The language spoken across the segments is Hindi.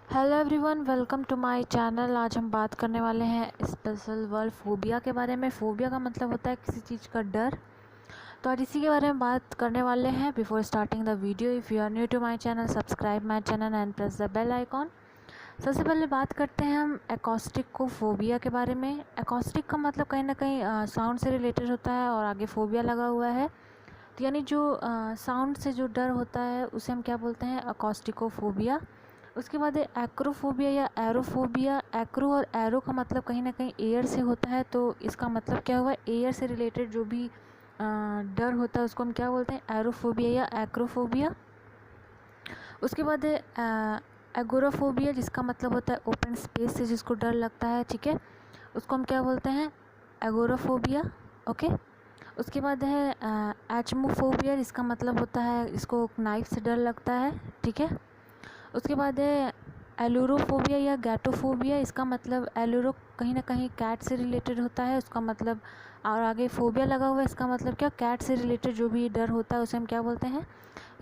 Hello everyone, welcome to my channel. आज हम बात करने वाले हैं स्पेशल वर्ड फोबिया के बारे में। फोबिया का मतलब होता है किसी चीज़ का डर। तो आज इसी के बारे में बात करने वाले हैं। Before starting the video, if you are new to my channel, subscribe my channel and press the bell icon. सबसे पहले बात करते हैं हम एकॉस्टिकोफोबिया के बारे में। एकॉस्टिक का मतलब कहीं ना कहीं साउंड से रिलेटेड होता है और आगे फोबिया लगा हुआ है। तो यानी जो साउंड से जो डर होता है उसे हम क्या बोलते हैं? एकॉस्टिकोफोबिया। उसके बाद है एक्रोफोबिया या एरोफोबिया। एक्रो और एरो का मतलब कहीं ना कहीं एयर से होता है, तो इसका मतलब क्या हुआ? एयर से रिलेटेड जो भी डर होता है उसको हम क्या बोलते हैं? एरोफोबिया या एक्रोफोबिया। उसके बाद है एगोराफोबिया, जिसका मतलब होता है ओपन स्पेस से जिसको डर लगता है, ठीक है, उसको हम क्या बोलते हैं? एगोराफोबिया। ओके। उसके बाद है एचमोफोबिया, जिसका मतलब होता है इसको नाइफ से डर लगता है, ठीक है। उसके बाद है एलुरोफोबिया या गैटोफोबिया। इसका मतलब एलुरो कहीं ना कहीं कैट से रिलेटेड होता है, उसका मतलब, और आगे फोबिया लगा हुआ है, इसका मतलब क्या? कैट से रिलेटेड जो भी डर होता है उसे हम क्या बोलते हैं?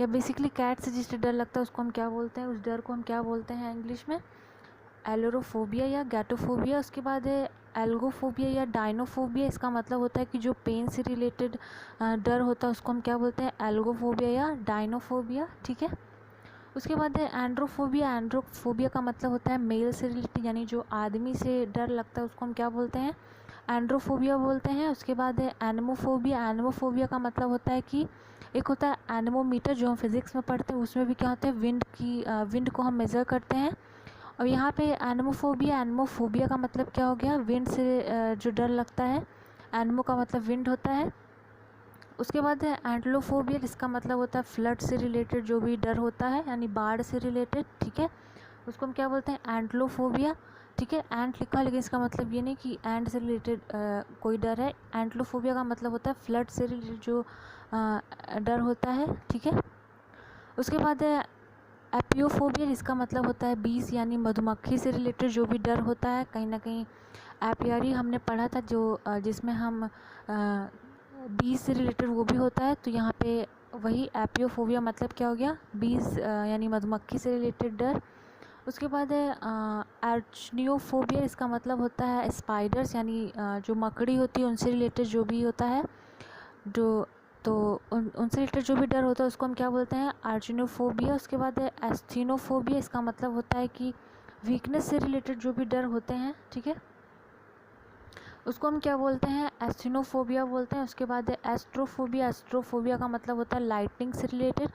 या बेसिकली कैट से जिससे डर लगता है उसको हम क्या बोलते हैं? उस डर को हम क्या बोलते हैं इंग्लिश में? एलोरोफोबिया या गैटोफोबिया। उसके बाद है एल्गोफोबिया या डाइनोफोबिया। इसका मतलब होता है कि जो पेन से रिलेटेड डर होता है उसको हम क्या बोलते हैं? एल्गोफोबिया या डाइनोफोबिया, ठीक है। उसके बाद है एंड्रोफोबिया। एंड्रोफोबिया का मतलब होता है मेल से रिलेटेड, यानी जो आदमी से डर लगता है उसको हम क्या बोलते हैं? एंड्रोफोबिया बोलते हैं। उसके बाद है एनमोफोबिया। एनमोफोबिया का मतलब होता है कि एक होता है एनमोमीटर, जो हम फिज़िक्स में पढ़ते हैं, उसमें भी क्या होता है? विंड को हम मेज़र करते हैं। और यहाँ पे एनमोफोबिया का मतलब क्या हो गया? विंड से जो डर लगता है। एनमो का मतलब विंड होता है। उसके बाद है एंटलोफोबिया, जिसका मतलब होता है फ्लड से रिलेटेड जो भी डर होता है, यानी बाढ़ से रिलेटेड, ठीक है, उसको हम क्या बोलते हैं? एंटलोफोबिया, ठीक है। एंट लिखा है लेकिन इसका मतलब ये नहीं कि एंट से रिलेटेड कोई डर है। एंटलोफोबिया का मतलब होता है फ्लड से रिलेटेड जो डर होता है, ठीक है। उसके बाद है एपियोफोबिया, जिसका मतलब होता है बीज यानी मधुमक्खी से रिलेटेड जो भी डर होता है। कहीं ना कहीं एपियरी हमने पढ़ा था, जो जिसमें हम बीज से रिलेटेड वो भी होता है। तो यहाँ पे वही एपियोफोबिया मतलब क्या हो गया? बीज यानी मधुमक्खी से रिलेटेड डर। उसके बाद है आर्चनियोफोबिया। इसका मतलब होता है स्पाइडर्स, यानी जो मकड़ी होती है उनसे रिलेटेड जो भी होता है, जो तो उनसे रिलेटेड जो भी डर होता है उसको हम क्या बोलते हैं? आर्चिनोफोबिया। उसके बाद है एस्थीनोफोबिया। इसका मतलब होता है कि वीकनेस से रिलेटेड जो भी डर होते हैं, ठीक है, उसको हम क्या बोलते हैं? एस्थीनोफोबिया बोलते हैं। उसके बाद है एस्ट्रोफोबिया। एस्ट्रोफोबिया का मतलब होता है लाइटनिंग से रिलेटेड,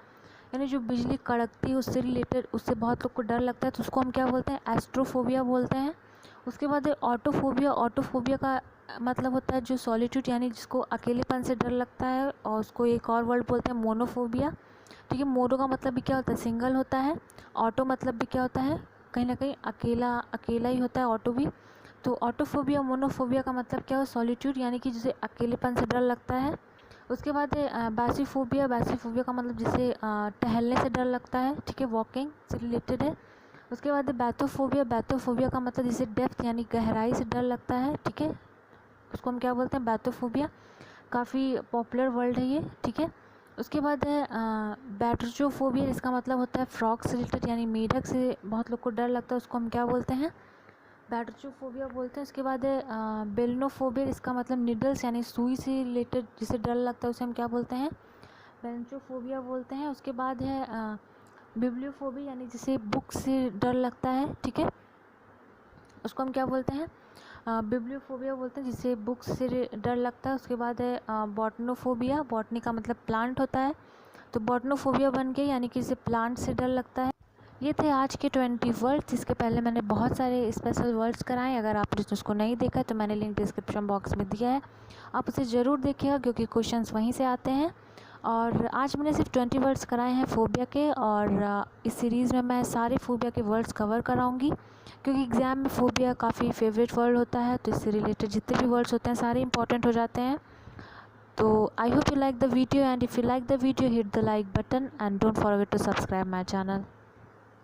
यानी जो बिजली कड़कती है उससे रिलेटेड, उससे बहुत लोग को डर लगता है, तो उसको हम क्या बोलते हैं? एस्ट्रोफोबिया बोलते हैं। उसके बाद है ऑटोफोबिया। ऑटोफोबिया का मतलब होता है जो सॉलिट्यूड, यानी जिसको अकेलेपन से डर लगता है, और उसको एक और वर्ड बोलते हैं मोनोफोबिया, ठीक है। मोनो का मतलब भी क्या होता है? सिंगल होता है। ऑटो मतलब भी क्या होता है? कहीं ना कहीं अकेला अकेला ही होता है ऑटो भी। तो ऑटोफोबिया मोनोफोबिया का मतलब क्या हो? सॉलिट्यूड, यानी कि जिसे अकेलेपन से डर लगता है। उसके बाद है बैसीफोबिया। बैसीफोबिया का मतलब जिसे टहलने से डर लगता है, ठीक है, वॉकिंग से रिलेटेड है। उसके बाद है बैथोफोबिया। बैथोफोबिया का मतलब जिसे डेप्थ यानी गहराई से डर लगता है, ठीक है, उसको हम क्या बोलते हैं? बैथोफोबिया। काफ़ी पॉपुलर वर्ड है ये, ठीक है। उसके बाद है बैट्रोफोबिया, जिसका मतलब होता है फ्रॉग से रिलेटेड, यानी मेढक से बहुत लोग को डर लगता है, उसको हम क्या बोलते हैं? बैट्रोफोबिया बोलते हैं। उसके बाद है बेलनोफोबिया, इसका मतलब निडल्स यानी सुई से रिलेटेड जिसे डर लगता है उसे हम क्या बोलते हैं? बेंचोफोबिया बोलते हैं। उसके बाद है बिब्लियोफोबिया, यानी जिसे बुक से डर लगता है, ठीक है, उसको हम क्या बोलते हैं? बिब्लियोफोबिया बोलते हैं, जिसे बुक्स से डर लगता है। उसके बाद है बॉटनोफोबिया। बॉटनी का मतलब प्लांट होता है, तो बॉटनोफोबिया बन गया, यानी कि जिसे प्लांट से डर लगता है। ये थे आज के 20 वर्ड्स। इसके पहले मैंने बहुत सारे स्पेशल वर्ड्स कराए। अगर आपने उसको नहीं देखा है तो मैंने लिंक डिस्क्रिप्शन बॉक्स में दिया है, आप उसे ज़रूर देखिएगा क्योंकि क्वेश्चंस वहीं से आते हैं। और आज मैंने सिर्फ 20 वर्ड्स कराए हैं फ़ोबिया के, और इस सीरीज़ में मैं सारे फ़ोबिया के वर्ड्स कवर कराऊंगी क्योंकि एग्ज़ाम में फ़ोबिया काफ़ी फेवरेट वर्ड होता है, तो इससे रिलेटेड जितने भी वर्ड्स होते हैं सारे इंपॉर्टेंट हो जाते हैं। तो I hope you like the video, and if you like the video hit the like button and don't forget to subscribe my channel.